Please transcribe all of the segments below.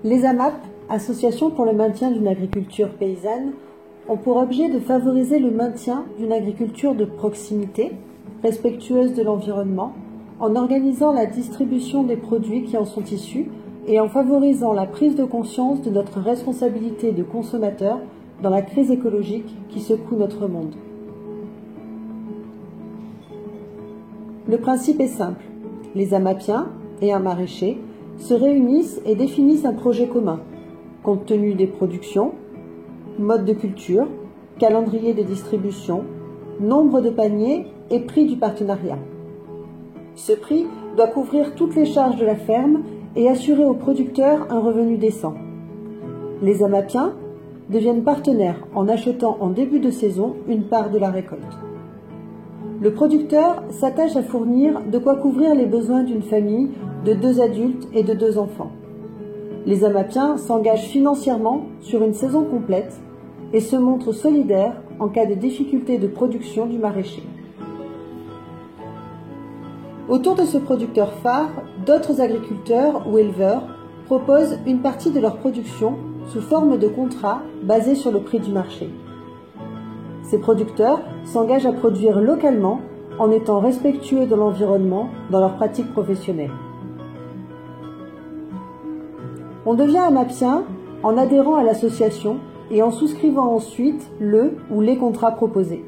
Les AMAP, Associations pour le maintien d'une agriculture paysanne, ont pour objet de favoriser le maintien d'une agriculture de proximité, respectueuse de l'environnement, en organisant la distribution des produits qui en sont issus et en favorisant la prise de conscience de notre responsabilité de consommateur dans la crise écologique qui secoue notre monde. Le principe est simple. Les AMAPiens et un maraîcher se réunissent et définissent un projet commun, compte tenu des productions, mode de culture, calendrier de distribution, nombre de paniers et prix du partenariat. Ce prix doit couvrir toutes les charges de la ferme et assurer aux producteurs un revenu décent. Les AMAPiens deviennent partenaires en achetant en début de saison une part de la récolte. Le producteur s'attache à fournir de quoi couvrir les besoins d'une famille de 2 adultes et de 2 enfants. Les AMAPiens s'engagent financièrement sur une saison complète et se montrent solidaires en cas de difficulté de production du maraîcher. Autour de ce producteur phare, d'autres agriculteurs ou éleveurs proposent une partie de leur production sous forme de contrat basé sur le prix du marché. Ces producteurs s'engagent à produire localement en étant respectueux de l'environnement dans leurs pratiques professionnelles. On devient AMAPien en adhérant à l'association et en souscrivant ensuite le ou les contrats proposés.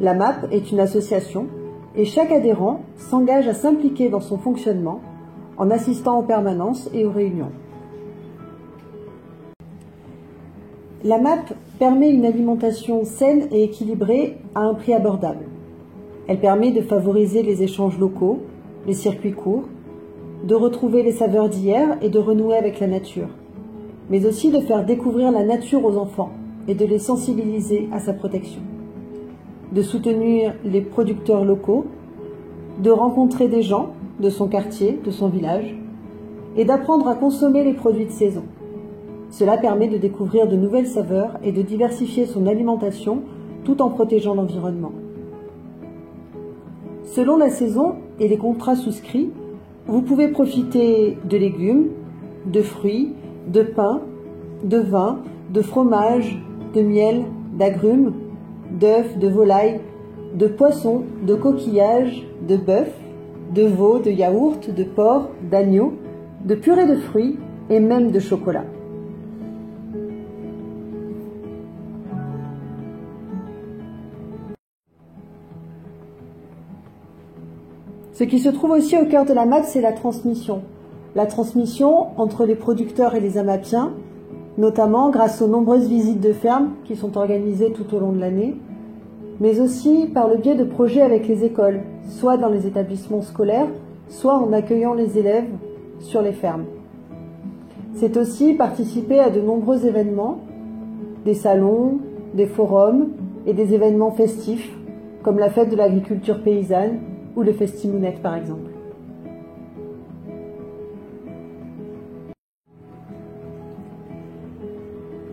L'AMAP est une association et chaque adhérent s'engage à s'impliquer dans son fonctionnement en assistant aux permanences et aux réunions. L'AMAP permet une alimentation saine et équilibrée à un prix abordable. Elle permet de favoriser les échanges locaux, les circuits courts, de retrouver les saveurs d'hier et de renouer avec la nature, mais aussi de faire découvrir la nature aux enfants et de les sensibiliser à sa protection, de soutenir les producteurs locaux, de rencontrer des gens de son quartier, de son village, et d'apprendre à consommer les produits de saison. Cela permet de découvrir de nouvelles saveurs et de diversifier son alimentation tout en protégeant l'environnement. Selon la saison et les contrats souscrits, vous pouvez profiter de légumes, de fruits, de pain, de vin, de fromage, de miel, d'agrumes, d'œufs, de volailles, de poissons, de coquillages, de bœuf, de veau, de yaourt, de porc, d'agneau, de purée de fruits et même de chocolat. Ce qui se trouve aussi au cœur de l'AMAP, c'est la transmission. La transmission entre les producteurs et les AMAPiens, notamment grâce aux nombreuses visites de ferme qui sont organisées tout au long de l'année, mais aussi par le biais de projets avec les écoles, soit dans les établissements scolaires, soit en accueillant les élèves sur les fermes. C'est aussi participer à de nombreux événements, des salons, des forums et des événements festifs, comme la fête de l'agriculture paysanne ou le Festimounette par exemple.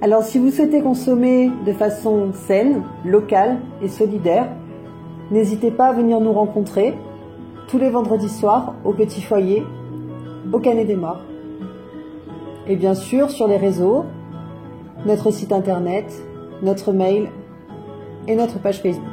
Alors si vous souhaitez consommer de façon saine, locale et solidaire, n'hésitez pas à venir nous rencontrer tous les vendredis soirs au Petit Foyer, au Canet des Morts. Et bien sûr sur les réseaux, notre site internet, notre mail et notre page Facebook.